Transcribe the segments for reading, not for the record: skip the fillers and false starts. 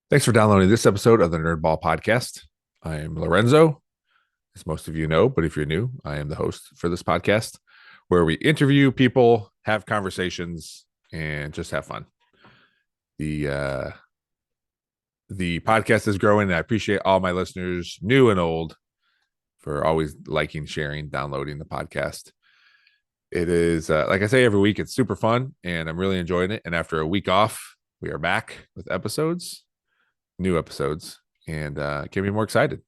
Thanks for downloading this episode of the Nerdball Podcast. I am Lorenzo, as most of you know, but if you're new, I am the host for this podcast where we interview people, have conversations, and just have fun. The podcast is growing, and I appreciate all my listeners, new and old, for always liking, sharing, downloading the podcast. It is, like I say every week, it's super fun, and I'm really enjoying it. And after a week off, we are back with new episodes, and can be more excited.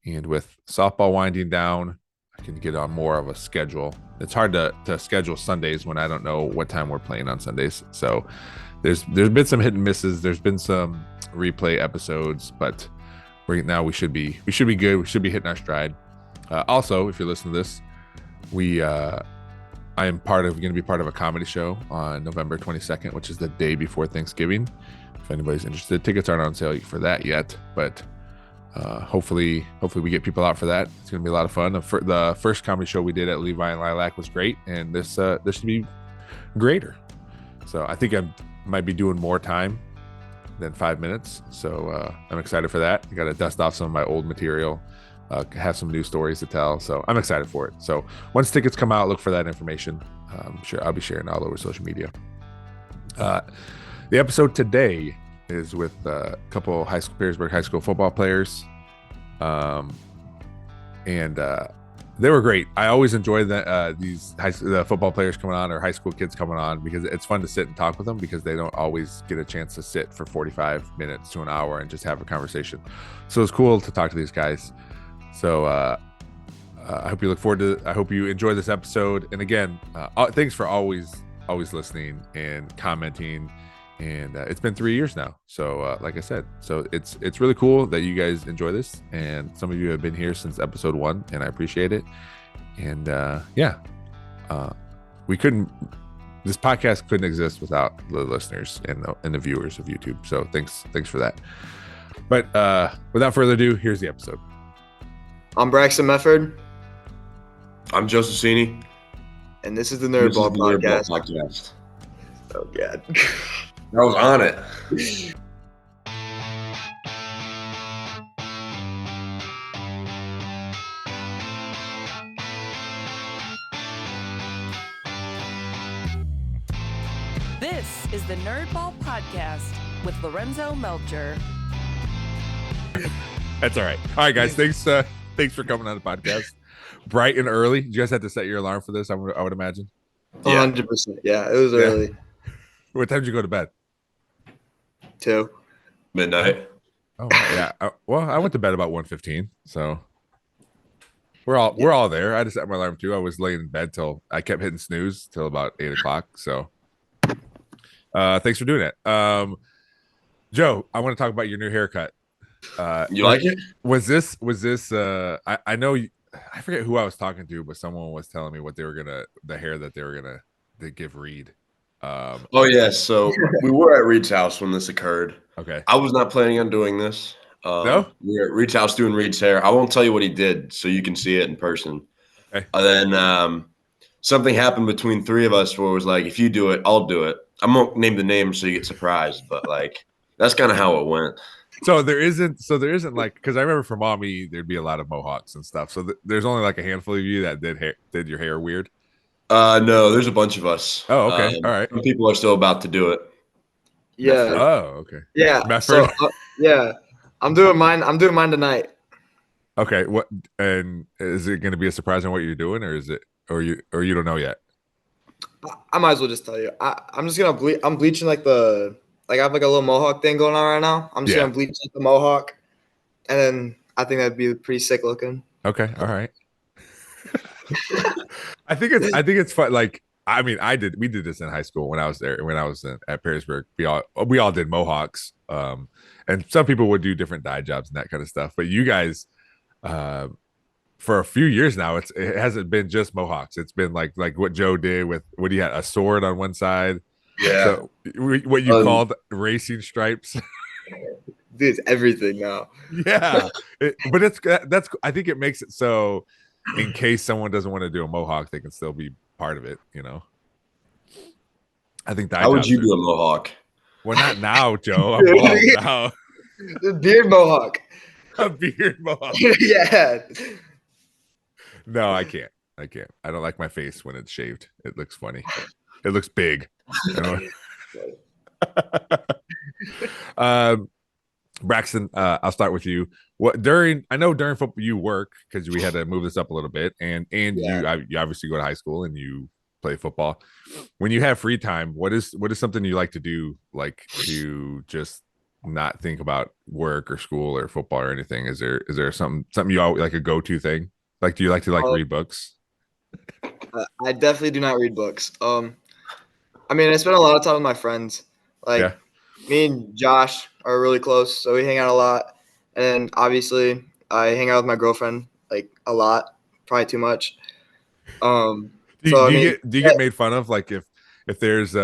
And with softball winding down, I can get on more of a schedule. It's hard to schedule Sundays when I don't know what time we're playing on Sundays. So there's been some hit and misses. There's been some replay episodes, but we should be good. We should be hitting our stride. Also, if you're listening to this, I am going to be part of a comedy show on November 22nd, which is the day before Thanksgiving. If anybody's interested, tickets aren't on sale for that yet, but hopefully we get people out for that. It's going to be a lot of fun. The first comedy show we did at Levi and Lilac was great, and this should be greater. So I think I might be doing more time than 5 minutes. So I'm excited for that. I got to dust off some of my old material, have some new stories to tell. So I'm excited for it. So once tickets come out, look for that information. I'm sure I'll be sharing all over social media. The episode today is with a couple Petersburg High School football players. And they were great. I always enjoy the football players coming on, or high school kids coming on, because it's fun to sit and talk with them, because they don't always get a chance to sit for 45 minutes to an hour and just have a conversation. So it's cool to talk to these guys. So I hope you enjoy this episode. And again, thanks for always listening and commenting. And it's been 3 years now. So like I said, so it's really cool that you guys enjoy this. And some of you have been here since episode 1, and I appreciate it. And this podcast couldn't exist without the listeners and the viewers of YouTube. So thanks for that. But without further ado, here's the episode. I'm Braxton Mefford. I'm Joseph Seney. And this is the Nerdball Podcast. Oh, God. I was on it. This is the Nerdball Podcast with Lorenzo Melcher. That's all right. All right, guys. Thanks for coming on the podcast. Bright and early. Did you guys have to set your alarm for this? I would imagine. 100%. Yeah, it was early. What time did you go to bed? 2 midnight. Oh yeah. Well, I went to bed about 1:15, so we're all there. I just set my alarm too. I was laying in bed till I kept hitting snooze till about 8 o'clock. So thanks for doing that. Joe, I want to talk about your new haircut. You like it? Was this I know I forget who I was talking to, but someone was telling me the hair that they were gonna give Reed. Oh yeah, so we were at Reed's house when this occurred. Okay. I was not planning on doing this. No? We were at Reed's house doing Reed's hair. I won't tell you what he did, so you can see it in person. Okay. And then something happened between 3 of us where it was like, if you do it, I'll do it. I won't name the name so you get surprised, but like that's kind of how it went. So there isn't like, because I remember for mommy there'd be a lot of mohawks and stuff. So there's only like a handful of you that did your hair weird. No, there's a bunch of us. Oh, okay. All right. Some people are still about to do it. Yeah. Mefford. Oh, okay. Yeah. Mefford. So, yeah. I'm doing mine tonight. Okay. What, and is it going to be a surprise on what you're doing, or you don't know yet? I might as well just tell you. I'm just gonna bleach. I'm bleaching I have like a little mohawk thing going on right now. I'm just gonna bleach the mohawk, and then I think that'd be pretty sick looking. Okay. All right. I think it's fun. Like, I mean, we did this in high school when I was there. When I was at Petersburg, we all did mohawks. And some people would do different dye jobs and that kind of stuff. But you guys, for a few years now, it hasn't been just mohawks. It's been like what Joe did with what he had, a sword on one side. Yeah. So what you called racing stripes. Dude, it's everything now. Yeah. But that's I think it makes it so in case someone doesn't want to do a mohawk, they can still be part of it, you know. I think that. How would you do a mohawk? Well, not now, Joe. I'm bald now. The beard mohawk. A beard mohawk. Yeah. No, I can't. I don't like my face when it's shaved. It looks funny. It looks big. um, Braxton, I'll start with you. I know during football you work because we had to move this up a little bit, and Yeah. you obviously go to high school and you play football. When you have free time, what is something you like to do, like to just not think about work or school or football or anything? Is there something you always like a go to thing? Like, do you like to read books? I definitely do not read books. I mean, I spend a lot of time with my friends. Like, Yeah. me and Josh are really close, so we hang out a lot. And then obviously, I hang out with my girlfriend like a lot, probably too much. So I mean, Do you get made fun of, like if there's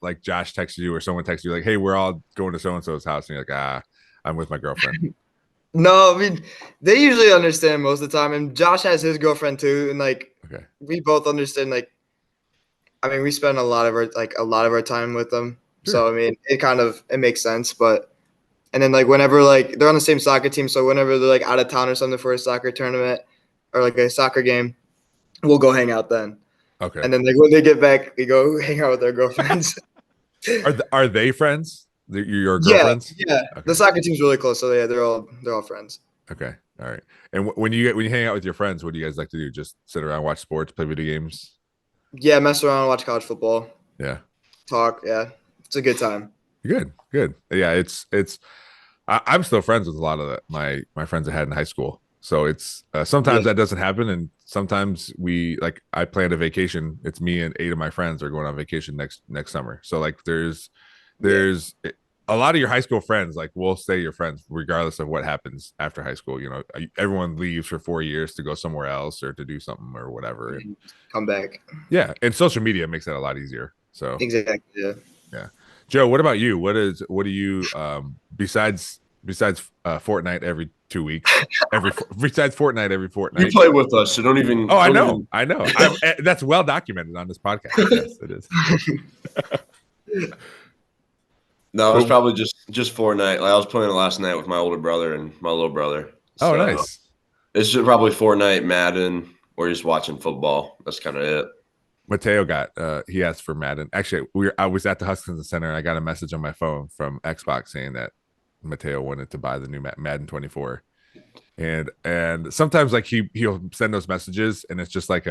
like Josh texts you or someone texts you like, hey, we're all going to so and so's house, and you're like, I'm with my girlfriend. no, I mean, they usually understand most of the time, and Josh has his girlfriend too, and like Okay. we both understand. Like, I mean, we spend a lot of our time with them, Sure. so I mean, it makes sense. But and then like whenever like they're on the same soccer team, so whenever they're like out of town or something for a soccer tournament or like a soccer game, we'll go hang out then. Okay. And then like when they get back, we go hang out with their girlfriends. Are they friends? Your Yeah, girlfriends? yeah. Okay. The soccer team's really close, so yeah, they're all friends. Okay. All right. And when you hang out with your friends, what do you guys like to do? Just sit around, watch sports, play video games? Yeah, mess around, watch college football, Yeah. talk. Yeah, it's a good time. Good. Yeah, it's I'm still friends with a lot of my friends I had in high school. So it's sometimes Yeah. that doesn't happen, and sometimes I planned a vacation. It's me and 8 of my friends are going on vacation next summer. So like there's a lot of your high school friends like will stay your friends regardless of what happens after high school. You know, everyone leaves for 4 years to go somewhere else or to do something or whatever. And Come back. yeah, and social media makes that a lot easier. So Exactly. Yeah. yeah. Joe, what about you? What do you besides Fortnite every 2 weeks, besides Fortnite every You fortnight? play with us, so don't even. Oh, I don't know. even- That's well documented on this podcast. Yes, it is. No, it's probably just Fortnite. Like I was playing it last night with my older brother and my little brother. Oh, So, nice. It's just probably Fortnite, Madden, or just watching football. That's kind of it. Mateo got he asked for Madden. Actually, I was at the Huskins Center and I got a message on my phone from Xbox saying that Mateo wanted to buy the new Madden 24. And sometimes like he'll send those messages and it's just like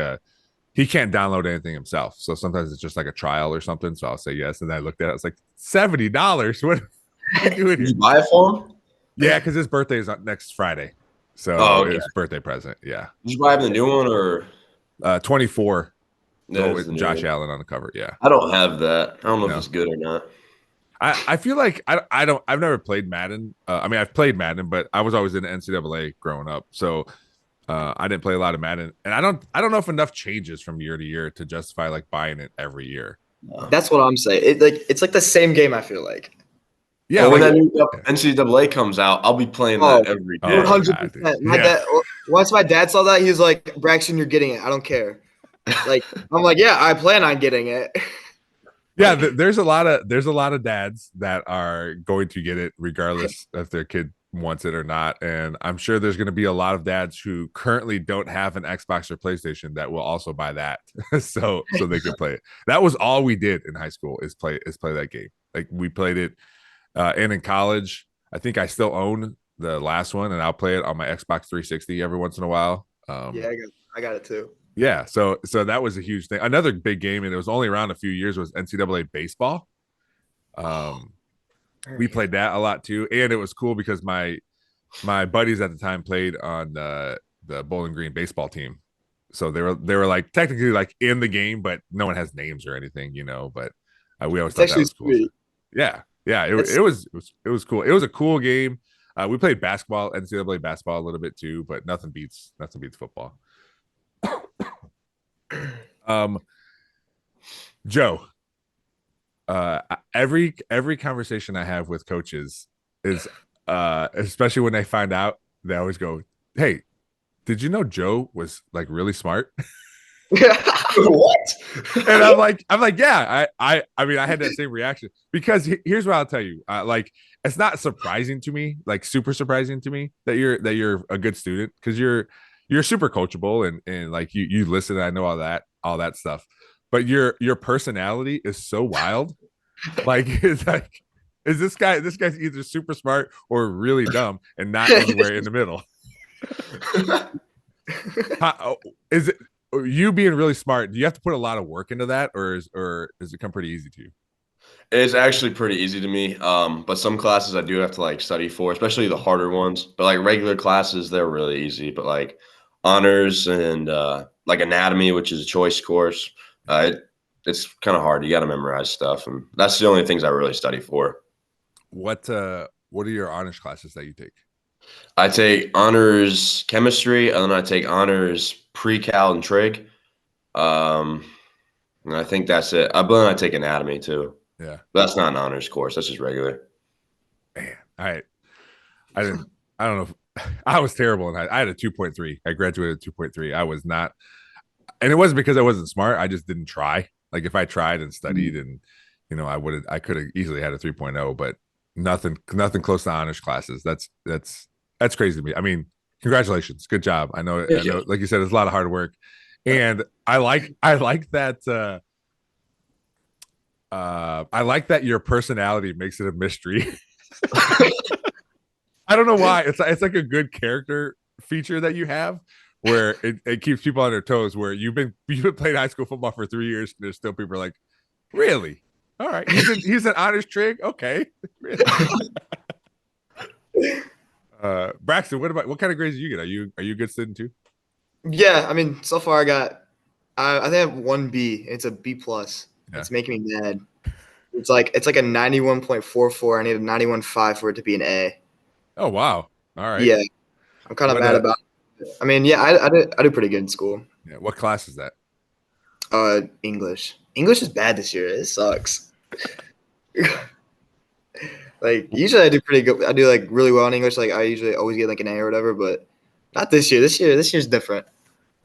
he can't download anything himself. So sometimes it's just like a trial or something. So I'll say yes. And I looked at it, it's like $70. What are you doing Did here? you buy it for him? Yeah, because his birthday is next Friday. So okay. It's birthday present. Yeah. Did you buy him the new one or 24. that With Josh Allen on the cover. Yeah. I don't have that. I don't know if it's good or not. I feel like I've never played Madden. I mean, I've played Madden, but I was always in the NCAA growing up. So I didn't play a lot of Madden. And I don't know if enough changes from year to year to justify like buying it every year. That's what I'm saying. It's like the same game. I feel like. Yeah, Well, when like, that new NCAA comes out, I'll be playing that every day. 100%. My dad. Once my dad saw that, he was like, "Braxton, you're getting it. I don't care." Like I'm like, "Yeah, I plan on getting it." Yeah, there's a lot of dads that are going to get it regardless if their kid wants it or not. And I'm sure there's going to be a lot of dads who currently don't have an Xbox or PlayStation that will also buy that so they can play it. That was all we did in high school is play that game. Like we played it and in college. I think I still own the last one and I'll play it on my Xbox 360 every once in a while. Yeah, I got it too. Yeah, so that was a huge thing. Another big game, and it was only around a few years, was NCAA baseball. We played that a lot too, and it was cool because my buddies at the time played on the Bowling Green baseball team, so they were like technically like in the game, but no one has names or anything, you know. But we always thought that was cool. Sweet. Yeah, it was cool. It was a cool game. We played basketball, NCAA basketball a little bit too, but nothing beats football. Joe, every conversation I have with coaches is especially when they find out, they always go, "Hey, did you know Joe was like really smart?" What? And I'm like, yeah, I mean, I had that same reaction because here's what I'll tell you. Like, it's not surprising to me, like super surprising to me that you're a good student because you're super coachable and like you listen. I know all that stuff, but your personality is so wild. Like, it's like, is this guy's either super smart or really dumb and not anywhere in the middle. Is it you being really smart? Do you have to put a lot of work into that, or does it come pretty easy to you? It's actually pretty easy to me. But some classes I do have to like study for, especially the harder ones. But like regular classes, they're really easy. But like honors and like anatomy, which is a choice course, it's kind of hard. You got to memorize stuff, and that's the only things I really study for. What are your honors classes that you take? I take honors chemistry, and then I take honors pre-cal and trig. Um, and I think that's it. But then I take anatomy too. Yeah. But that's not an honors course. That's just regular. Man, I didn't. I don't know. I was terrible, and I had a 2.3. I graduated 2.3. I was not, and it wasn't because I wasn't smart. I just didn't try. Like if I tried and studied, and I could have easily had a 3.0, but nothing close to honors classes. That's crazy to me. I mean, congratulations, good job. I know, like you said, it's a lot of hard work, and I like that. I like that your personality makes it a mystery. I don't know why. It's like a good character feature that you have where it keeps people on their toes. Where you've been playing high school football for 3 years, and there's still people like, really? All right, he's an honors trig. Okay, really? Braxton, what kind of grades do you get? Are you a good student too? Yeah, I mean, so far I think I have one B. It's a B plus. Yeah. It's making me mad. It's like a 91.44. I need a 91.5 for it to be an A. Oh wow! All right. Yeah, I'm kind of mad about it. I mean, yeah, I do pretty good in school. Yeah. What class is that? English. English is bad this year. It sucks. Like usually I do pretty good. I do like really well in English. Like I usually always get like an A or whatever, but not this year. This year's different.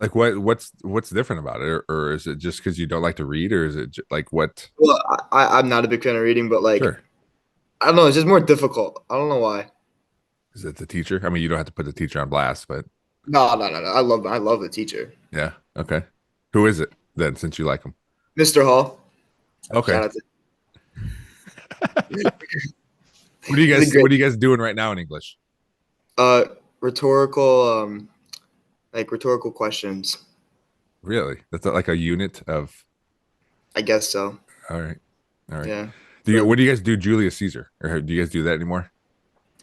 Like what's different about it, or is it just because you don't like to read, or is it like what? Well, I'm not a big fan of reading, but like Sure. I don't know. It's just more difficult. I don't know why. Is it the teacher? I mean, you don't have to put the teacher on blast, but No. I love the teacher, yeah. Okay. Who is it then? Since you like him. Mr. Hall. Okay. Shout out to What are you guys doing right now in English? rhetorical rhetorical questions. Really? That's like a unit of. I guess so. All right. Yeah. What do you guys do, Julius Caesar, or do you guys do that anymore?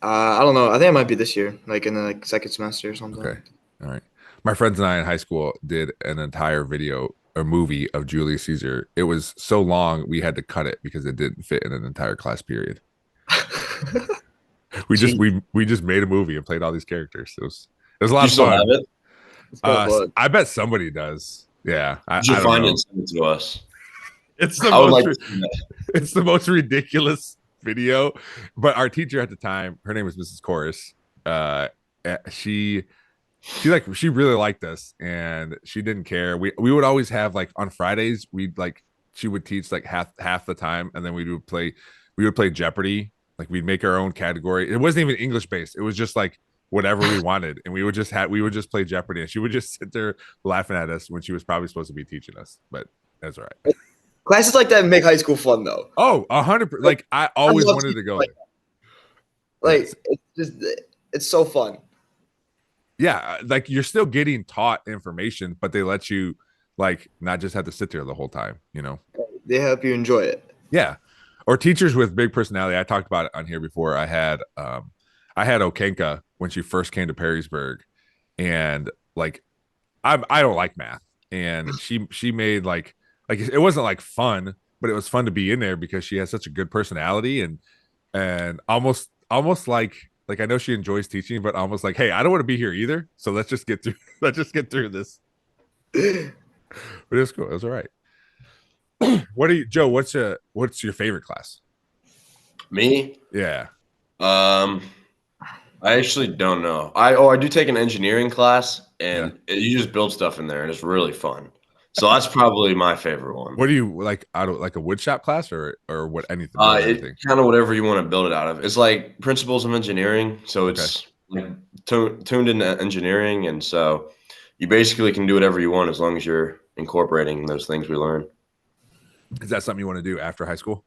I don't know. I think it might be this year, like in the second semester or something. Okay. All right. My friends and I in high school did an entire movie of Julius Caesar. It was so long we had to cut it because it didn't fit in an entire class period. We just made a movie and played all these characters. It was a lot of fun. I bet somebody does. Yeah. I don't find know. it and send it to us. It's the most ridiculous video. But our teacher at the time, her name was Mrs. Chorus. She really liked us and she didn't care. We would always have like on Fridays, she would teach like half the time, and then we would play Jeopardy. Like we'd make our own category. It wasn't even English based. It was just like whatever we wanted, and we would just play Jeopardy, and she would just sit there laughing at us when she was probably supposed to be teaching us. But that's all right. Classes like that make high school fun though. Oh, 100%. Like I always wanted to go like there. Like it's so fun. Yeah, like you're still getting taught information, but they let you like not just have to sit there the whole time, They help you enjoy it. Yeah. Or teachers with big personality. I talked about it on here before. I had Okenka when she first came to Perrysburg, and like I don't like math, and she made like it wasn't like fun, but it was fun to be in there because she has such a good personality and almost like I know she enjoys teaching, but almost like, hey, I don't want to be here either. So let's just get through this. But it was cool. It was all right. Joe, what's your favorite class? Me? Yeah. I actually don't know. I do take an engineering class, and you just build stuff in there, and it's really fun. So that's probably my favorite one. What do you like out of like a wood shop class or what anything? Build anything? It kind of whatever you want to build it out of. It's like principles of engineering. So Okay. it's like tuned into engineering. And so you basically can do whatever you want as long as you're incorporating those things we learn. Is that something you want to do after high school?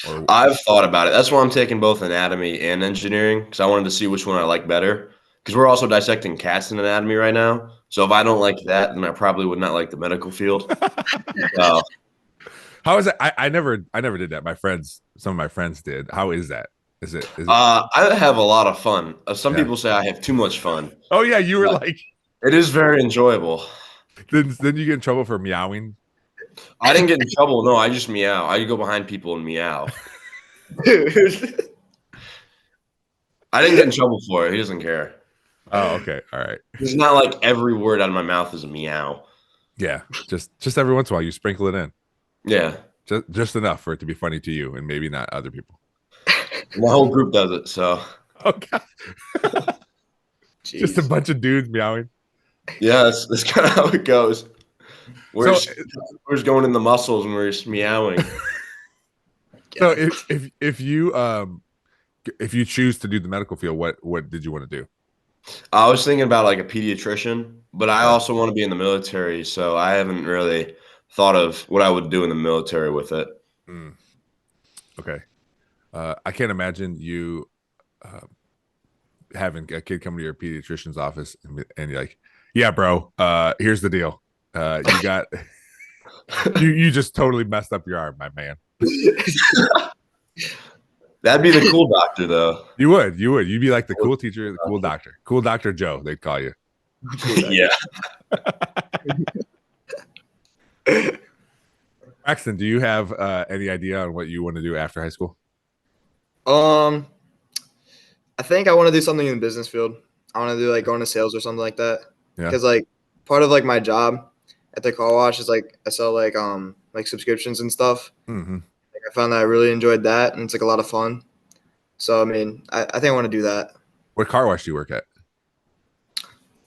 Or I've thought about it. That's why I'm taking both anatomy and engineering because I wanted to see which one I like better. Because we're also dissecting cats in anatomy right now. So if I don't like that, then I probably would not like the medical field. how is it? I never did that. Some of my friends did. How is that? Is it? I have a lot of fun. Some Yeah. people say I have too much fun. Oh yeah, you were like. It is very enjoyable. Then you get in trouble for meowing. I didn't get in trouble. No, I just meow. I go behind people and meow. I didn't get in trouble for it. He doesn't care. Oh, okay, all right. It's not like every word out of my mouth is a meow. Yeah, just every once in a while you sprinkle it in, Yeah, just enough for it to be funny to you and maybe not other people. the whole group does it. So Oh god, just a bunch of dudes meowing. yeah, that's kind of how it goes. We're just going in the muscles and we're just meowing. So if you choose to do the medical field, what did you want to do? I was thinking about like a pediatrician, but I also want to be in the military, so I haven't really thought of what I would do in the military with it. Okay, I can't imagine you having a kid come to your pediatrician's office and you're like, yeah, bro, here's the deal. You got you just totally messed up your arm, my man. That'd be the cool doctor, though. You would. You'd be like the cool teacher, the cool doctor Joe. They'd call you. Yeah. Braxton, do you have any idea on what you want to do after high school? I think I want to do something in the business field. I want to do like go into sales or something like that. Yeah. Because like part of like my job at the car wash is like I sell like subscriptions and stuff. Mm-hmm. Like I found that I really enjoyed that, and it's like a lot of fun. So I mean, I think I want to do that. What car wash do you work at?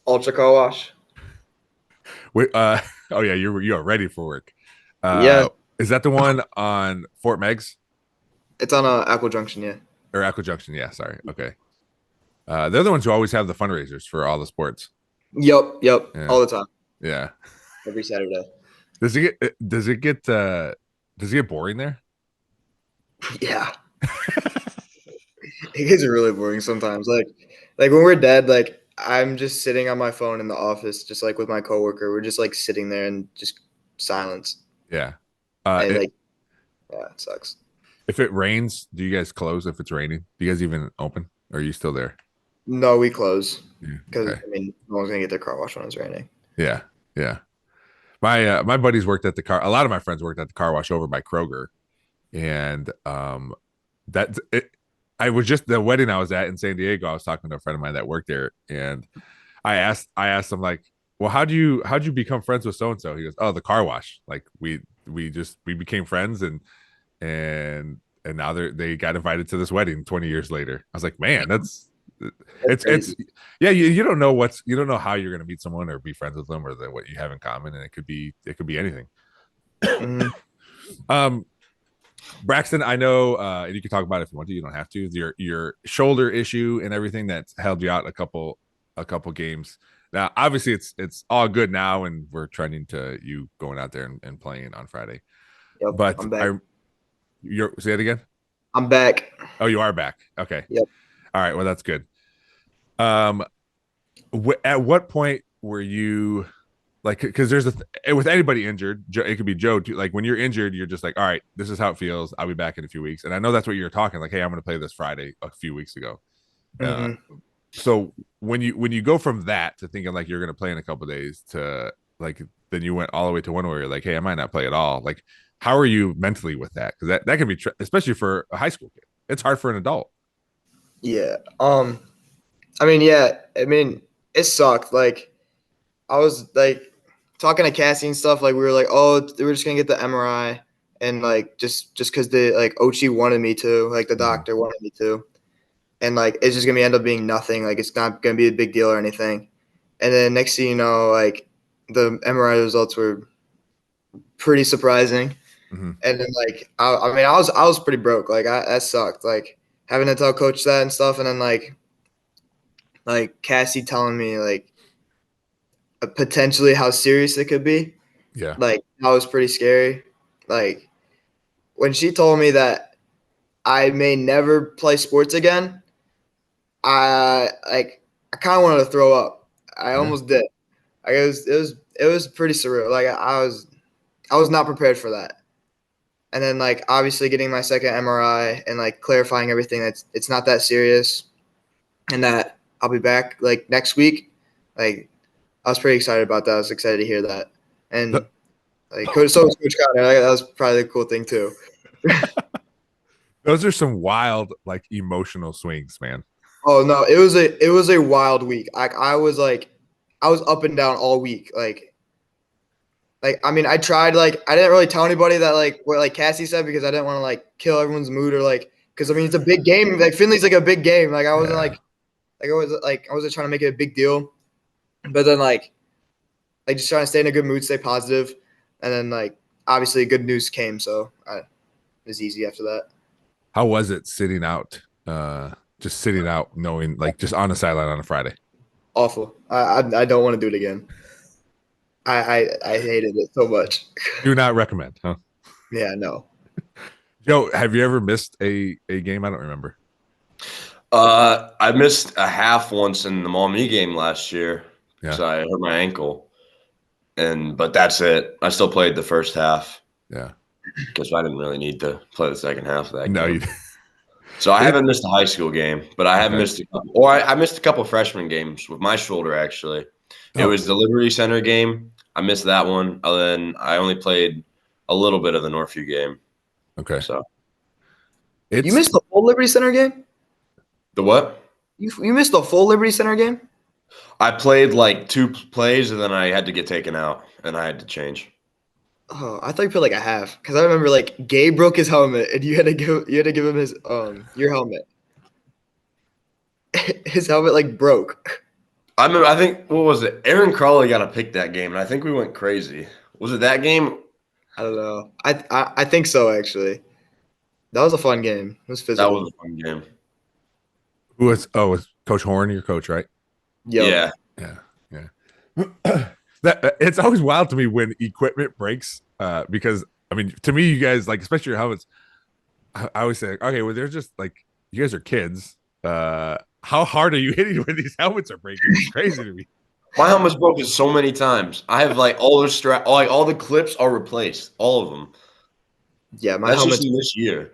Ultra car wash. Wait, oh yeah, you are ready for work. Yeah. Is that the one on Fort Meigs It's on Aqua Junction, yeah. or Aqua Junction? Yeah, sorry. Okay. They're the ones who always have the fundraisers for all the sports. Yep, Yeah. all the time, Yeah. every Saturday. Does it get boring there? Yeah. It gets really boring sometimes. Like when we're dead, like I'm just sitting on my phone in the office, just like with my coworker. We're just like sitting there and just silence. Yeah. And yeah, it sucks. If it rains, do you guys close if it's raining? Do you guys even open? Or are you still there? No, we close because Okay. I mean, no one's gonna get their car washed when it's raining. Yeah. Yeah. My buddies worked at a lot of my friends worked at the car wash over by Kroger. And that it, I was just the wedding I was at in San Diego. I was talking to a friend of mine that worked there, and I asked him like, well, how'd you become friends with so and so? He goes, oh, the car wash. Like we became friends, and now they got invited to this wedding 20 years later. I was like, man, it's yeah, you don't know how you're gonna meet someone or be friends with them or what you have in common, and it could be anything. Mm-hmm. Braxton, I know, and you can talk about it if you want to. You don't have to. Your shoulder issue and everything that's held you out a couple games. Now, obviously, it's all good now, and we're trending to you going out there and playing on Friday. Yep, But I'm back. Say it again. I'm back. Oh, you are back. Okay. Yep. All right. Well, that's good. At what point were you? Like, because there's with anybody injured, it could be Joe too. Like when you're injured, you're just like, all right, this is how it feels. I'll be back in a few weeks. And I know that's what you're talking. Like, hey, I'm going to play this Friday a few weeks ago. Mm-hmm. So when you go from that to thinking like you're going to play in a couple of days to like then you went all the way to one where you're like, hey, I might not play at all. Like, how are you mentally with that? Because that can be especially for a high school kid. It's hard for an adult. Yeah. I mean, it sucked. Like I was like talking to Cassie and stuff, like we were like, oh, we're just gonna get the MRI, and like just because the like Ochi wanted me to, like the doctor wanted me to, and like it's just gonna end up being nothing, like it's not gonna be a big deal or anything. And then next thing you know, like the MRI results were pretty surprising. Mm-hmm. And then like I mean I was pretty broke. Like that sucked. Like having to tell coach that and stuff, and then like Cassie telling me like potentially how serious it could be. Yeah. Like that was pretty scary. Like when she told me that I may never play sports again, I kind of wanted to throw up. I Yeah. almost did. Like it was pretty surreal. Like I was not prepared for that. And then like obviously getting my second MRI and like clarifying everything that's it's not that serious, and that I'll be back like next week. Like I was pretty excited about that. I was excited to hear that. And like so was Coach Connor. Like, that was probably the cool thing too. Those are some wild, like emotional swings, man. Oh no, it was a wild week. I was up and down all week. Like I mean I tried like I didn't really tell anybody that like what like Cassie said because I didn't want to like kill everyone's mood or like because I mean it's a big game. Like Finley's like a big game. Like I wasn't I wasn't trying to make it a big deal. But then like just trying to stay in a good mood, stay positive, and then like obviously good news came, so it was easy after that. How was it sitting out? Just sitting out, knowing like just on the sideline on a Friday. Awful. I don't want to do it again. I hated it so much. Do not recommend, huh? Yeah, no. Joe, have you ever missed a game? I don't remember. I missed a half once in the Maumee game last year because Yeah. I hurt my ankle, but that's it. I still played the first half Yeah. because I didn't really need to play the second half of that No, game. you. So I haven't missed a high school game, but I have Okay. missed a couple. Or I missed a couple freshman games with my shoulder. Actually, it Oh. was the Liberty Center game. I missed that one, and then I only played a little bit of the Northview game. Okay. So You missed the full Liberty Center game? the what? You missed the full Liberty Center game? I played like 2 plays, and then I had to get taken out, and I had to change. Oh, I thought you played like a half because I remember like Gabe broke his helmet and you had to give him his your helmet. His helmet like broke. I remember. I think what was it? Aaron Crawley got to pick that game, and I think we went crazy. Was it that game? I don't know. I think so actually. That was a fun game. It was That physical. was a fun game. Who was? Oh, was Coach Horn your coach, right? Yo. Yeah. Yeah. That it's always wild to me when equipment breaks. Because I mean, to me, you guys like, especially your helmets. I always say, okay, well, they're just like you guys are kids. How hard are you hitting when these helmets are breaking? It's crazy to me. My helmet's broken so many times. I have like all the all the clips are replaced, all of them. Yeah, my That's helmet. just in this year.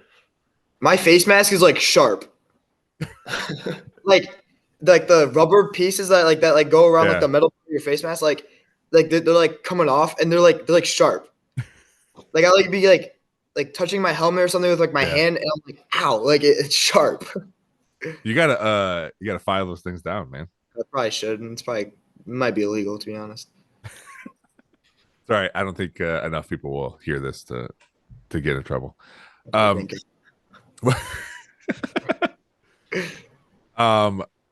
My face mask is like sharp. like the rubber pieces that go around Yeah. like the metal part of your face mask, like they're like coming off and they're like sharp. Like I like be like touching my helmet or something with like my Yeah. hand and I'm like, ow, like it's sharp. You gotta file those things down, man. I probably should, and it might be illegal to be honest. Sorry, I don't think enough people will hear this to get in trouble. I think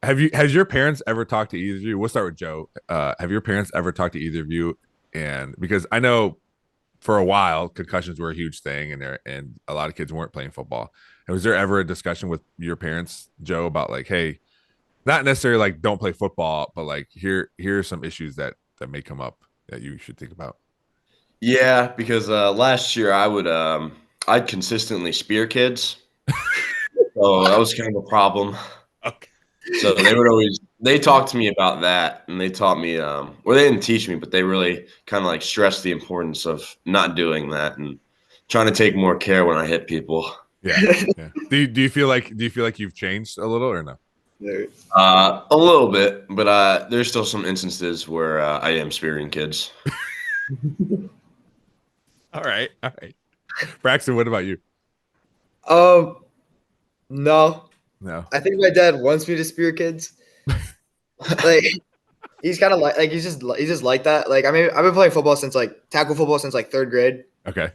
Has your parents ever talked to either of you? We'll start with Joe. Have your parents ever talked to either of you? And because I know for a while concussions were a huge thing, and a lot of kids weren't playing football. And was there ever a discussion with your parents, Joe, about like, hey, not necessarily like don't play football, but like here are some issues that may come up that you should think about? Yeah, because last year I'd consistently spear kids. So that was kind of a problem. Okay. So they talked to me about that, and they taught me well, they didn't teach me, but they really kind of like stressed the importance of not doing that and trying to take more care when I hit people. Yeah. Yeah. Do you feel like you've changed a little or no? A little bit, but there's still some instances where I am spearing kids. All right. Braxton, what about you? No. No. I think my dad wants me to spear kids. Like he's kind of like he's just like that. Like I mean, I've been playing football since like tackle football since like 3rd grade, Okay.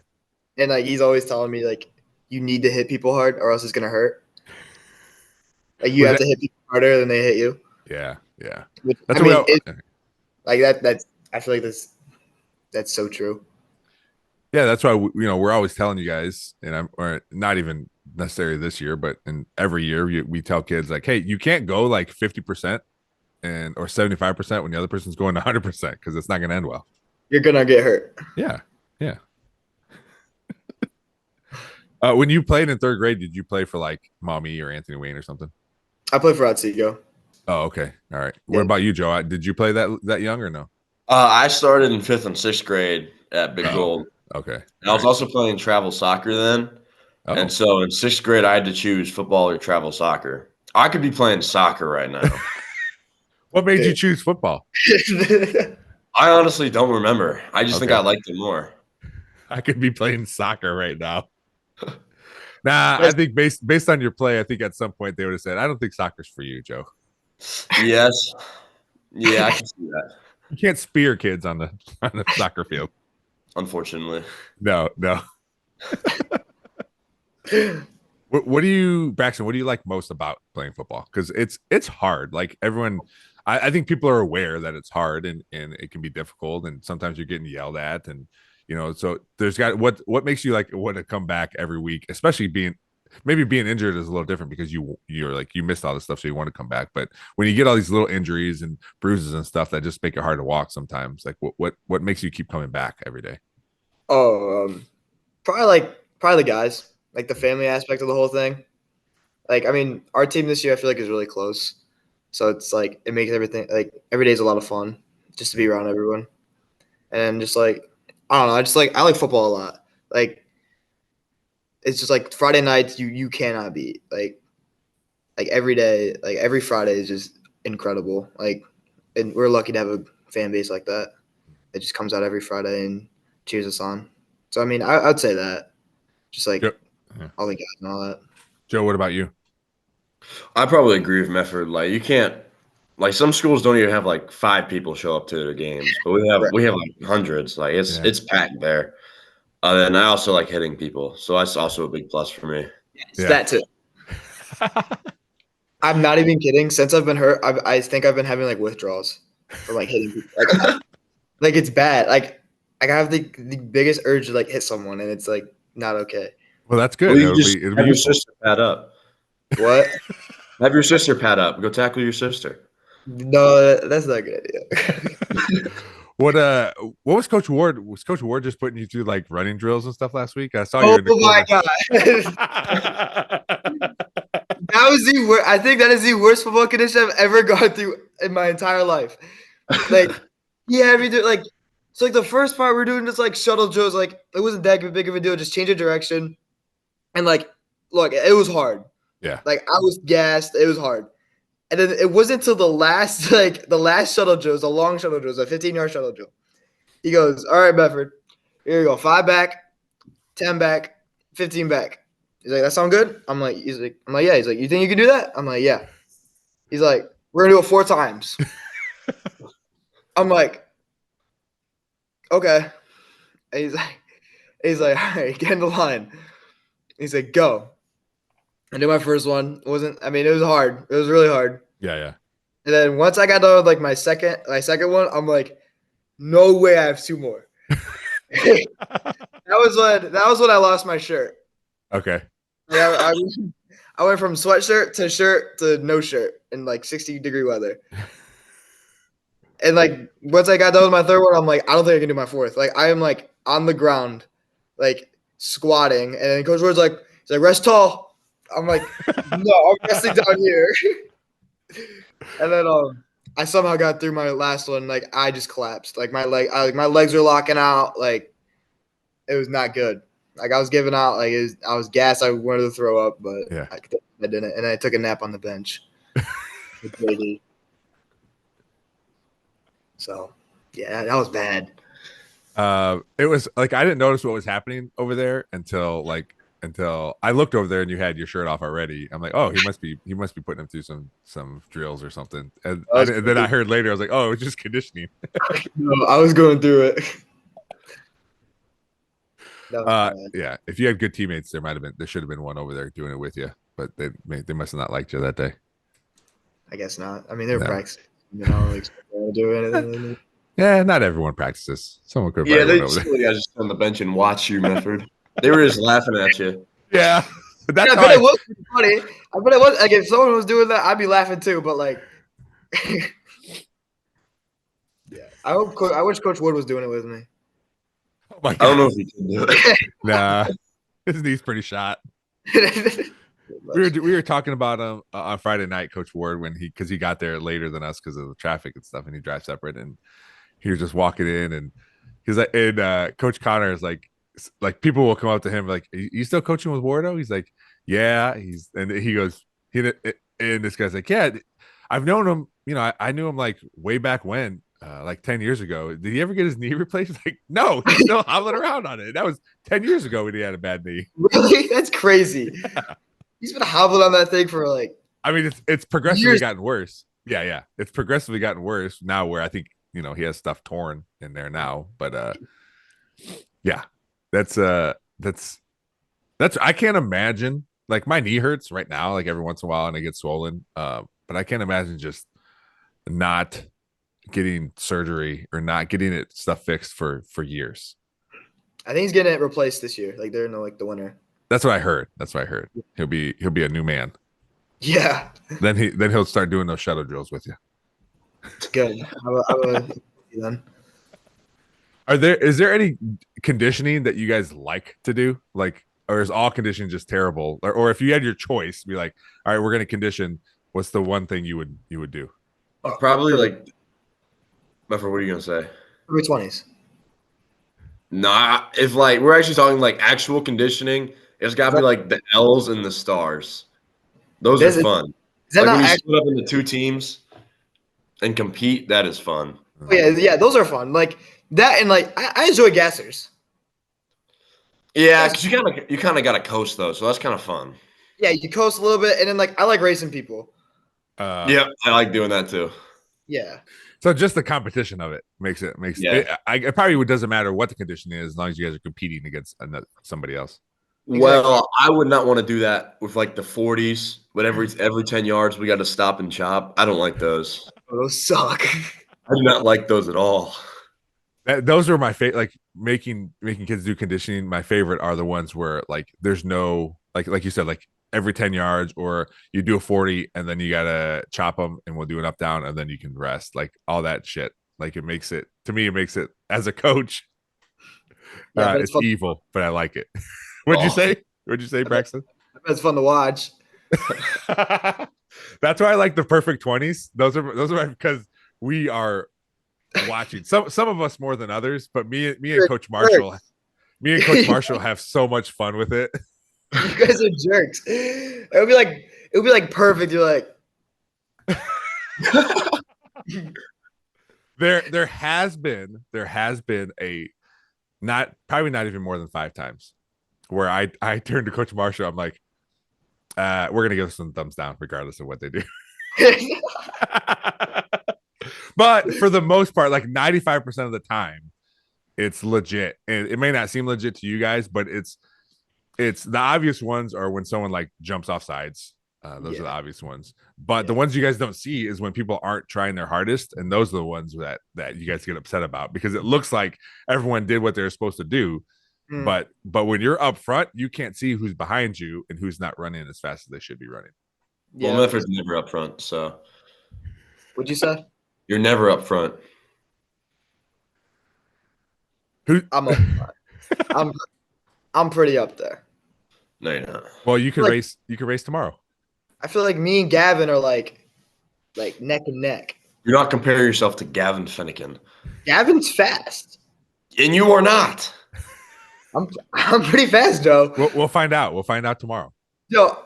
and like he's always telling me like you need to hit people hard or else it's gonna hurt. Like you have to hit people harder than they hit you. Yeah. Yeah. Which, That's like that. I feel like that's so true. Yeah, that's why we're always telling you guys, and or not even necessarily this year, but in every year we tell kids like, hey, you can't go like 50% and or 75% when the other person's going 100% because it's not going to end well. You're gonna get hurt. Yeah, yeah. When you played in third grade, did you play for like Mommy or Anthony Wayne or something? I play for Otsego. Oh, okay, all right. What Yeah. about you, Joe? Did you play that young or no? I started in 5th and 6th grade at Big Oh, Gold. okay. And I was also playing travel soccer then. Oh, And so in 6th grade, I had to choose football or travel soccer. I could be playing soccer right now. what made you choose football? I honestly don't remember. I just think Okay. I liked it more. I could be playing soccer right now. Nah, I think based on your play, I think at some point they would have said, "I don't think soccer's for you, Joe. Yes. Yeah, I can see that. You can't spear kids on the soccer field." Unfortunately. No, no. What do you, Braxton? What do you like most about playing football? Because it's hard. Like everyone, I think people are aware that it's hard and it can be difficult, and sometimes you're getting yelled at, and so there's got what makes you like want to come back every week, especially being injured is a little different because you're like you missed all this stuff, so you want to come back. But when you get all these little injuries and bruises and stuff that just make it hard to walk sometimes, like what makes you keep coming back every day? Oh, probably the guys, like the family aspect of the whole thing. Like, I mean, our team this year I feel like is really close, so it's like it makes everything like every day is a lot of fun just to be around everyone, and just like I don't know, I like football a lot. Like it's just like Friday nights you cannot beat like every day, like every Friday is just incredible. Like, and we're lucky to have a fan base like that. It just comes out every Friday and cheers us on. So I mean, I'd say that just like Joe, yeah. all the guys and all that. Joe, what about you? I probably agree with Mefford. Like you can't like some schools don't even have like 5 people show up to their games, but we have like hundreds. Like it's packed there. And I also like hitting people, so that's also a big plus for me. It's that too. I'm not even kidding. Since I've been hurt, I think I've been having like withdrawals from like hitting people. Like it's bad. Like I have the biggest urge to like hit someone, and it's like not okay. Well, that's good. Well, you It'll have be your useful. sister pad up. What? Have your sister pad up. Go tackle your sister. No, that's not a good idea. What was Coach Ward? Was Coach Ward just putting you through like running drills and stuff last week? I saw you Oh in the my corner. god. That was the worst. I think that is the worst football condition I've ever gone through in my entire life. Like, yeah, we do like so. Like the first part, we're doing just like shuttle drills. Like it wasn't that big of a deal. Just change of direction, and like, look, it was hard. Yeah. Like I was gassed. It was hard, and then it wasn't until the last shuttle drill, the long shuttle drill, a 15-yard shuttle drill. He goes, "All right, Mefford, here you go. 5 back, 10 back, 15 back." He's like, "That sound good?" I'm like, "Yeah." He's like, "You think you can do that?" I'm like, "Yeah." He's like, "We're gonna do it 4 times." I'm like, "Okay." And he's like, "All right, get in the line." He's like, "Go." I did my first one. It was hard. It was really hard. Yeah, yeah. And then once I got done with like my second one, I'm like, "No way, I have 2 more." That was when I lost my shirt. Okay. Yeah, I went from sweatshirt to shirt to no shirt in like 60-degree weather. And like once I got done with my third one, I'm like, I don't think I can do my fourth. Like I am like on the ground, like squatting, and then Coach Ward's like, he's like, "Rest tall." I'm like, "No, I'm resting down here." And then I somehow got through my last one. Like I just collapsed. Like my legs were locking out. Like it was not good. Like I was giving out. Like I was gassed. I wanted to throw up, but Yeah. I didn't. And I took a nap on the bench. So yeah, that was bad. It was like I didn't notice what was happening over there until I looked over there and you had your shirt off already. I'm like, oh, he must be putting him through some drills or something. And then I heard later, I was like, oh, it's just conditioning. No, I was going through it. Yeah. If you had good teammates, there should have been one over there doing it with you, but they must have not liked you that day. I guess not. I mean, they were practicing. You know, like do anything. Yeah, not everyone practices. Someone could Yeah, probably they run over some there. of the guys just sit on the bench and watch you, Mefford. They were just laughing at you. Yeah, that's I how bet it was funny. I bet it was like if someone was doing that, I'd be laughing too. But like, yeah, I wish Coach Wood was doing it with me. Oh my I don't know god, if he can do it. nah, his knee's pretty shot. We were talking about him on Friday night, Coach Ward, when because he got there later than us because of the traffic and stuff, and he drives separate, and he was just walking in, and he's like, and Coach Connor is like people will come up to him like, "You still coaching with Wardo?" He's like, "Yeah." And he goes, and this guy's like, "Yeah, I've known him. You know, I knew him like way back when." Like 10 years ago. Did he ever get his knee replaced? Like, no, he's still hobbling around on it. That was 10 years ago when he had a bad knee. Really? That's crazy. He's been hobbling on that thing for like I mean, it's progressively years. gotten worse. Yeah. It's progressively gotten worse now where I think, he has stuff torn in there now. But yeah, that's I can't imagine, like, my knee hurts right now, like every once in a while, and it gets swollen. But I can't imagine just not getting surgery or not getting it stuff fixed for years. I think he's getting it replaced this year. Like they're in the winter. That's what I heard. He'll be a new man. Yeah, Then he'll start doing those shadow drills with you. it's good. I'm then. Is there any conditioning that you guys like to do? Like, or is all conditioning just terrible? Or if you had your choice, be like, all right, we're going to condition. What's the one thing you would do? Probably like, Mefford, what are you gonna say? early 20s. Nah, if like we're actually talking like actual conditioning, it's got to be like the L's and the stars. Those are fun. Is that Like not when you actually? split up into two teams and compete, that is fun. Oh, yeah, those are fun. Like that, and like I enjoy gassers. Yeah, because you kind of got to coast though, so that's kind of fun. Yeah, you coast a little bit, and then like I like racing people. Yeah, I like doing that too. Yeah, So just the competition of it makes Yeah. it probably doesn't matter what the condition is as long as you guys are competing against somebody else. Well, I would not want to do that with like the 40s, but every 10 yards we got to stop and chop. I don't like those. oh, those suck. I do not like those at all. Those are my favorite. Like making kids do conditioning. My favorite are the ones where like there's no like you said, like every 10 yards, or you do a 40 and then you gotta chop them and we'll do an up down and then you can rest. Like all that shit. Like it makes it as a coach. Yeah, but it's fun. evil, but I like it. What'd you say? Braxton? It's fun to watch. That's why I like the perfect 20s. Those are because we are watching some of us more than others, but me and Coach Marshall have so much fun with it. You guys are jerks. It would be like perfect. You're like, there has been a probably not even more than 5 times where I turned to Coach Marshall. I'm like, we're gonna give some thumbs down regardless of what they do. But for the most part, like 95% of the time, it's legit. And it may not seem legit to you guys, but it's the obvious ones are when someone like jumps off sides. Those are the obvious ones. But the ones you guys don't see is when people aren't trying their hardest, and those are the ones that you guys get upset about because it looks like everyone did what they're supposed to do. But when you're up front, you can't see who's behind you and who's not running as fast as they should be running. Well, Mefford's never up front, so. What'd you say? You're never up front. I'm up front. I'm pretty up there. No, you're not. Well, you can race. You can race tomorrow. I feel like me and Gavin are like neck and neck. You're not comparing yourself to Gavin Finnegan. Gavin's fast. And you are not. I'm pretty fast, Joe. We'll find out. We'll find out tomorrow. Yo,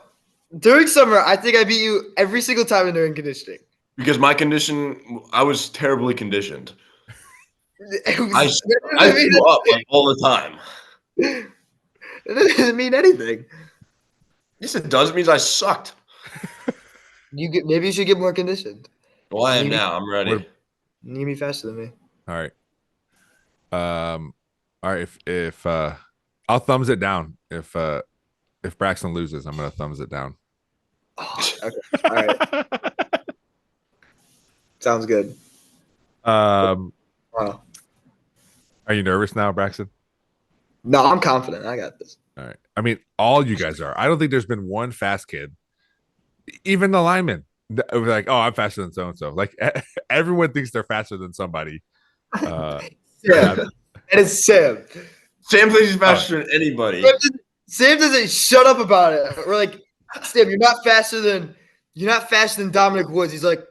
during summer, I think I beat you every single time during conditioning. Because my condition, I was terribly conditioned. I threw up like all the time. It doesn't mean anything. Yes, it does. It means I sucked. Maybe you should get more conditioned. Well, I am now. I'm ready. You can be faster than me. All right. All right. If I'll thumbs it down. If Braxton loses, I'm gonna thumbs it down. Oh, okay. All right. Sounds good. All Oh. Are you nervous now, Braxton? No, I'm confident. I got this. All right. I mean, all you guys are. I don't think there's been one fast kid, even the linemen. Like, oh, I'm faster than so and so. Like everyone thinks they're faster than somebody. Yeah, that is Sam. Sam thinks he's faster than anybody. Sam doesn't shut up about it. We're like, Sam, you're not faster than Dominic Woods. He's like,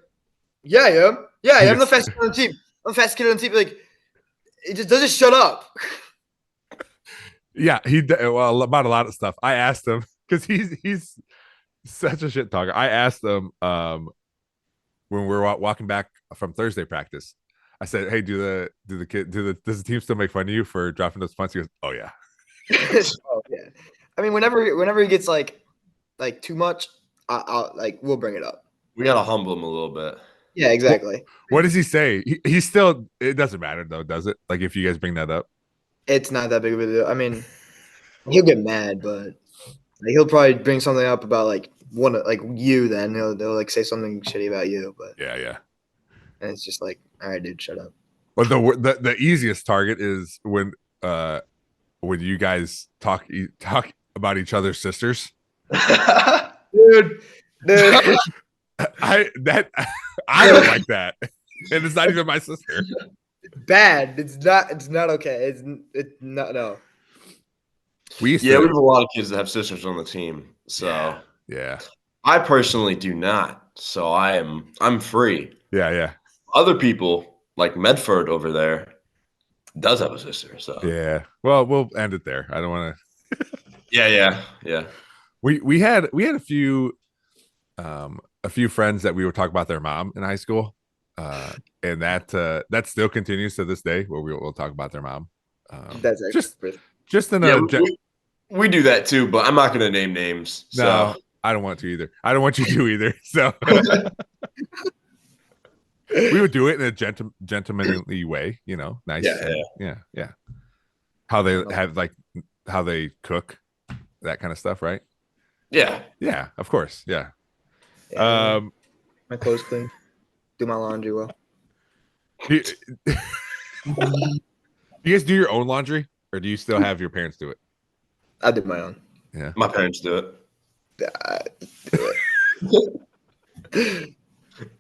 yeah, I am. Yeah, I am the fastest kid on the team. I'm the fastest kid on the team. Like, it just doesn't shut up. Yeah, well about a lot of stuff. I asked him because he's such a shit talker. I asked him when we were walking back from Thursday practice. I said, "Hey, does the team still make fun of you for dropping those punts?" He goes, "Oh yeah." Oh yeah. I mean, whenever he gets like too much, I'll we'll bring it up. We gotta humble him a little bit. Yeah, exactly. What does he say? He's still. It doesn't matter though, does it? Like if you guys bring that up, It's not that big of a deal. I mean, he'll get mad, but he'll probably bring something up about you. Then they'll like say something shitty about you, but yeah. and it's just like, all right, dude, shut up. But the easiest target is when you guys talk about each other's sisters. Dude. I don't like that, and it's not even my sister. Bad. It's not okay. It's not no. We we have a lot of kids that have sisters on the team. So yeah. I personally do not. So I'm free. Yeah. Other people like Medford over there does have a sister. So Yeah. Well, we'll end it there. I don't want to. yeah. We had a few friends that we would talk about their mom in high school, and that still continues to this day where we'll talk about their mom. That's just in we do that too, but I'm not going to name names. No, so. I don't want to either. I don't want you to either. So we would do it in a gentlemanly way, nice. Yeah. How they have how they cook, that kind of stuff, right? Yeah, of course, yeah. My clothes clean, do my laundry well. Do you guys do your own laundry, or do you still have your parents do it? I do my own. Yeah, my parents do it.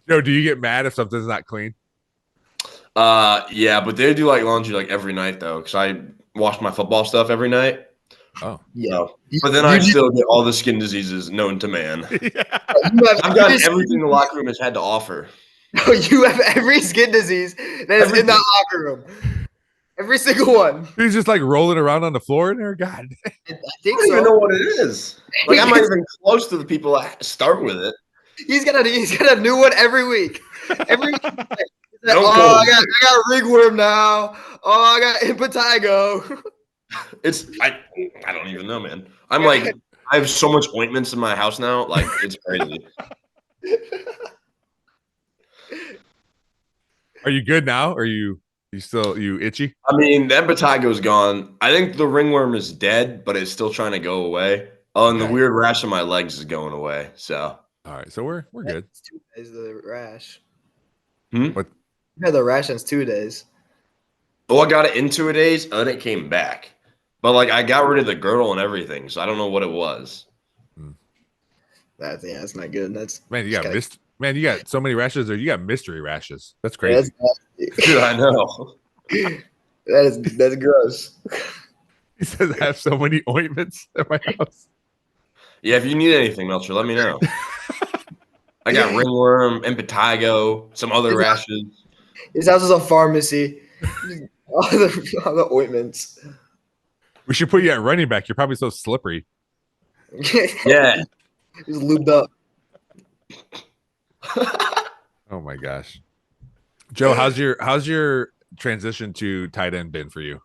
Joe, do you get mad if something's not clean? Yeah, but they do like laundry every night though, because I wash my football stuff every night. Oh, yeah. So, but then I still get all the skin diseases known to man. I've got everything the locker room has had to offer. You have every skin disease that is in that locker room. Every single one. He's just rolling around on the floor in there. God, I think I don't even know what it is. I'm not even close to the people that start with it. He's got a new one every week. Every week. I got ringworm now. Oh, I got impetigo. I don't even know, man. I have so much ointments in my house now. It's crazy. are you good now? Are you still itchy? I mean, the impetigo's gone. I think the ringworm is dead, but it's still trying to go away. Oh, and the weird rash on my legs is going away. So all right, so we're good. It's 2 days of the rash. What? You had the rash in 2 days. Oh, I got it in 2 days, and it came back. But I got rid of the girdle and everything, so I don't know what it was. That's not good. You got so many rashes, or you got mystery rashes. That's crazy. Dude, I know. That's gross. He says I have so many ointments at my house. Yeah, if you need anything, Melcher, let me know. I got ringworm, impetigo, some other rashes. His house is a pharmacy. all the ointments. We should put you at running back. You're probably so slippery. Yeah. He's lubed up. Oh my gosh. Joe, how's your transition to tight end been for you?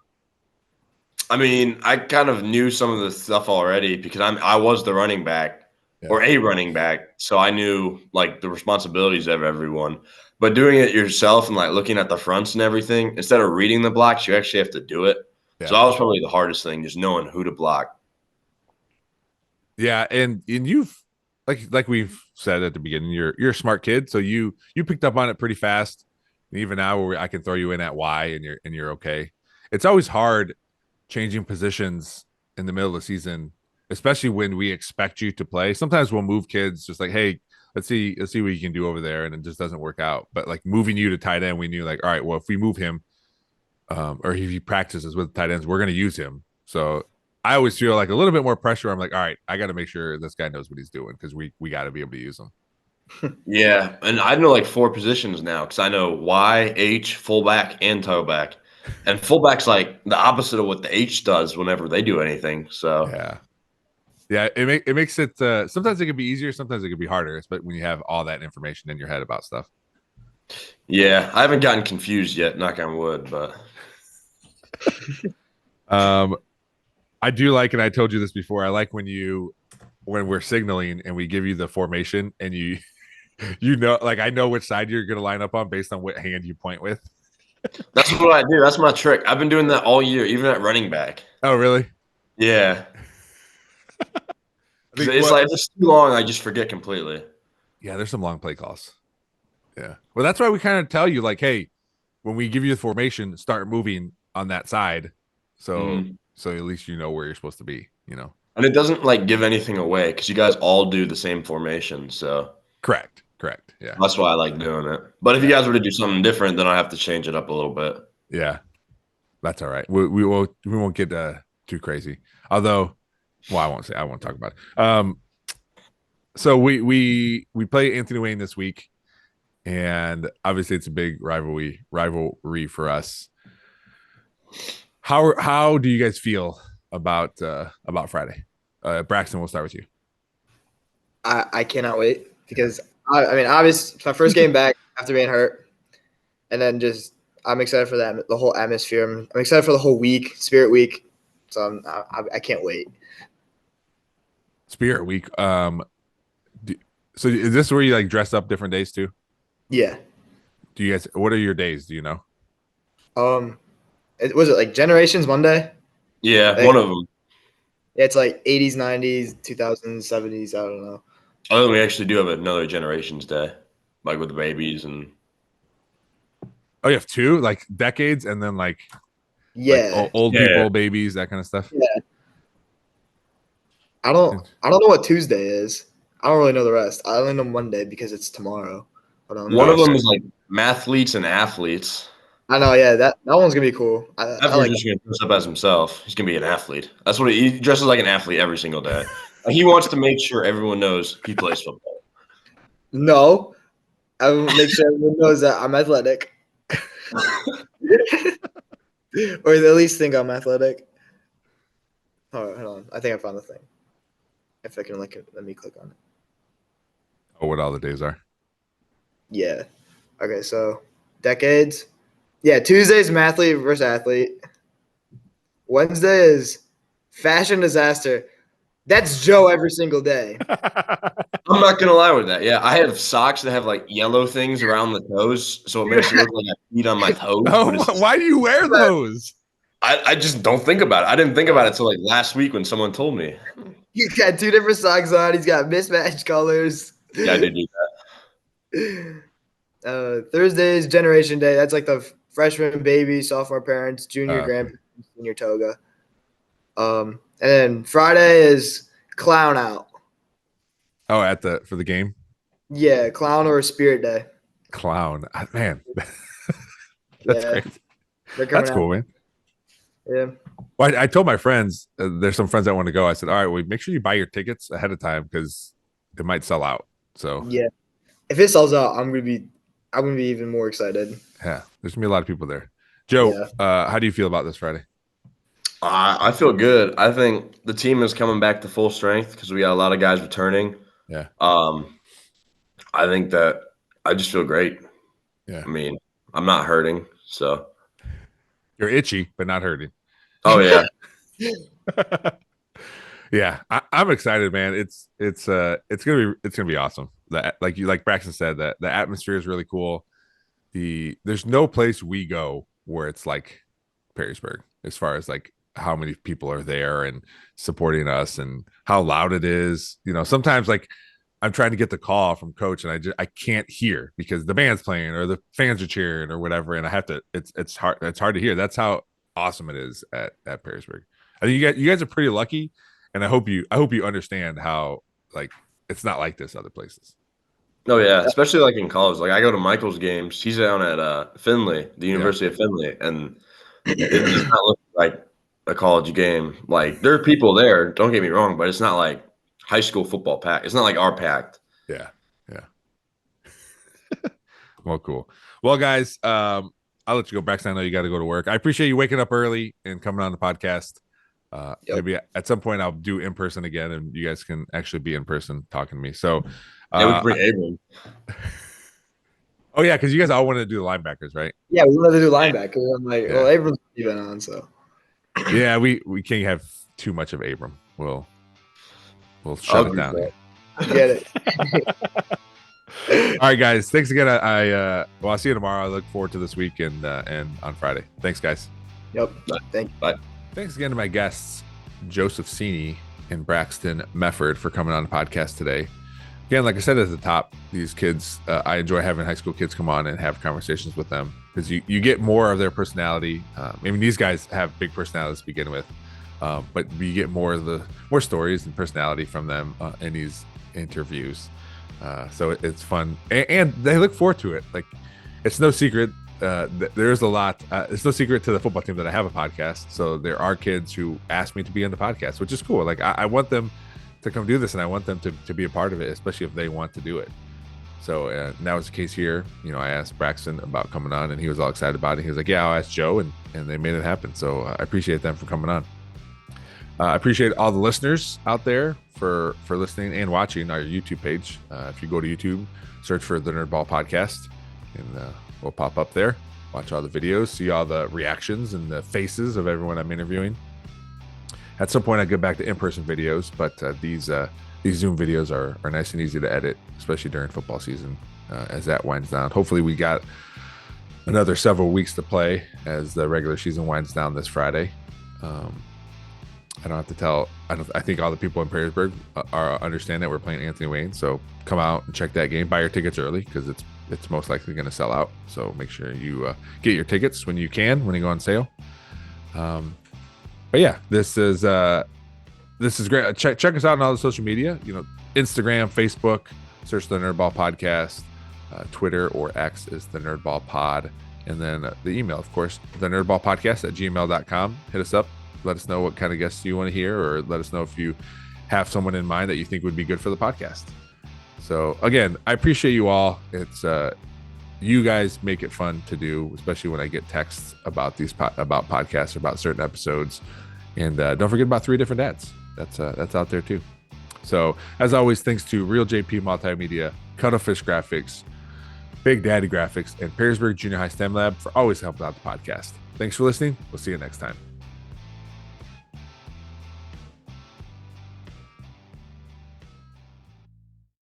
I mean, I kind of knew some of the stuff already because I was the running back or a running back, so I knew the responsibilities of everyone. But doing it yourself and looking at the fronts and everything, instead of reading the blocks, you actually have to do it. Yeah. So that was probably the hardest thing, just knowing who to block. Yeah, and you've like we've said at the beginning, you're a smart kid, so you picked up on it pretty fast. And even now, where I can throw you in at Y and you're okay. It's always hard changing positions in the middle of the season, especially when we expect you to play. Sometimes we'll move kids just like, hey, let's see what you can do over there, and it just doesn't work out. But like moving you to tight end, we knew like, all right, well, if we move him, or if he practices with tight ends, we're going to use him. So I always feel like a little bit more pressure. I'm like, all right, I got to make sure this guy knows what he's doing because we got to be able to use him. Yeah, and I know like 4 positions now because I know Y, H, fullback, and toeback. And fullback's like the opposite of what the H does whenever they do anything. So Yeah, it makes it. Sometimes it can be easier, sometimes it can be harder, but when you have all that information in your head about stuff. yeah, I haven't gotten confused yet. Knock on wood, but I do like, and I told you this before. I like when we're signaling and we give you the formation, and you like I know which side you're going to line up on based on what hand you point with. that's what I do. That's my trick. I've been doing that all year, even at running back. Oh, really? Yeah. It's like if it's too long, I just forget completely. Yeah, there's some long play calls. Yeah. Well, that's why we kind of tell you, like, hey, when we give you the formation, start moving on that side. So so at least you know where you're supposed to be, you know. And it doesn't like give anything away because you guys all do the same formation. So Correct. Yeah. that's why I like doing it. But if you guys were to do something different, then I have to change it up a little bit. Yeah. That's all right. We won't get too crazy. Although, well, I won't talk about it. So we play Anthony Wayne this week, and obviously it's a big rivalry for us. How do you guys feel about Friday? Braxton, we'll start with you. I cannot wait because I mean, obviously, it's my first game back after being hurt, and then just I'm excited for that the whole atmosphere. I'm excited for the whole week, Spirit Week. So I can't wait. Spirit Week. So is this where you like dress up different days too? Yeah. Do you guys? What are your days? Do you know? Was it like Generations Monday? Yeah, like, one of them. Yeah, it's like 80s, 90s, 2000s, 70s. I don't know. Oh, we actually do have another Generations Day, like with the babies and. Oh, you have 2 like decades, and then like old people, babies, that kind of stuff. Yeah. I don't know what Tuesday is. I don't really know the rest. I only know Monday because it's tomorrow. One of them is like mathletes and athletes. I know, yeah, that one's gonna be cool. I like just gonna dress up as himself. He's gonna be an athlete. That's what he dresses like, an athlete every single day. He wants to make sure everyone knows he plays football. No, I will make sure everyone knows that I'm athletic, or at least think I'm athletic. Oh, hold on. I think I found the thing. If I can let me click on it. Oh, what all the days are? Yeah. Okay, so decades. Yeah, Tuesday's mathlete versus athlete. Wednesday is fashion disaster. That's Joe every single day. I'm not gonna lie with that. Yeah, I have socks that have like yellow things around the toes, so it makes it look like I feet on my toes. Oh, why do you wear those? I just don't think about it. I didn't think about it until like last week when someone told me. He's got 2 different socks on. He's got mismatched colors. Yeah, I did do that. Thursday's Generation Day. That's like the freshman, baby, sophomore parents, junior, grandparents, senior toga. And then Friday is clown out. Oh, for the game? Yeah, clown or Spirit Day. Clown. Man. That's great. That's cool, man. Yeah. Well, I told my friends, there's some friends that want to go. I said, all right, well, make sure you buy your tickets ahead of time because it might sell out. So yeah, if it sells out, I'm gonna be even more excited. Yeah, there's gonna be a lot of people there. Joe, how do you feel about this Friday? I feel good. I think the team is coming back to full strength because we got a lot of guys returning. Yeah. I think that I just feel great. Yeah. I mean, I'm not hurting, so. You're itchy, but not hurting. Oh yeah. Yeah, I'm excited, man. It's gonna be awesome. That like Braxton said, that the atmosphere is really cool. There's no place we go where it's like Perrysburg as far as like how many people are there and supporting us and how loud it is. You know, sometimes like I'm trying to get the call from coach, and I can't hear because the band's playing or the fans are cheering or whatever, and I have to. It's hard. It's hard to hear. That's how awesome it is at Perrysburg. I think you guys are pretty lucky, and I hope you understand how like it's not like this other places. Oh yeah, especially like in college. Like I go to Michael's games. He's down at Findlay, the University of Findlay, and it does not look like a college game. Like there are people there. Don't get me wrong, but it's not like high school football pack. It's not like our packed. Yeah. Well, cool. Well, guys, I'll let you go. Braxton, I know you got to go to work. I appreciate you waking up early and coming on the podcast. Maybe at some point I'll do in person again, and you guys can actually be in person talking to me. So, Yeah, we can bring Abram. Oh yeah, because you guys all wanted to do the linebackers, right? Yeah, we wanted to do linebacker. I'm like, well, Abram's even on, so. Yeah, we can't have too much of Abram. We'll shut it down. Get it. All right, guys. Thanks again. I'll see you tomorrow. I look forward to this week and on Friday. Thanks, guys. Yep. Thank you. Bye. Thanks again to my guests, Joseph Seney and Braxton Mefford, for coming on the podcast today. Again, like I said at the top, these kids, I enjoy having high school kids come on and have conversations with them because you get more of their personality. I mean, these guys have big personalities to begin with, but you get more stories and personality from them in these interviews. So it's fun, and they look forward to it. Like, it's no secret. There's a lot. It's no secret to the football team that I have a podcast. So there are kids who ask me to be on the podcast, which is cool. Like I want them to come do this, and I want them to be a part of it, especially if they want to do it. So that was the case here. I asked Braxton about coming on, and he was all excited about it. He was like, "Yeah, I'll ask Joe," and they made it happen. So I appreciate them for coming on. I appreciate all the listeners out there for listening and watching our YouTube page. If you go to YouTube, search for the Nerdball Podcast, and we'll pop up there. Watch all the videos, see all the reactions and the faces of everyone I'm interviewing. At some point, I get back to in-person videos, but these Zoom videos are nice and easy to edit, especially during football season as that winds down. Hopefully, we got another several weeks to play as the regular season winds down this Friday. I don't have to tell. I think all the people in Perrysburg understand that we're playing Anthony Wayne. So come out and check that game. Buy your tickets early because it's most likely going to sell out. So make sure you get your tickets when you go on sale. But yeah, this is great. Check us out on all the social media. Instagram, Facebook. Search the Nerdball Podcast. Twitter or X is the Nerdball Pod, and then the email, of course, the nerdballpodcast@gmail.com. Hit us up. Let us know what kind of guests you want to hear, or let us know if you have someone in mind that you think would be good for the podcast. So again, I appreciate you all. It's you guys make it fun to do, especially when I get texts about about podcasts, about certain episodes. And don't forget about 3 Different Dads. That's out there too. So as always, thanks to Real JP Multimedia, Cuttlefish Graphics, Big Daddy Graphics, and Perrysburg Junior High STEM Lab for always helping out the podcast. Thanks for listening. We'll see you next time.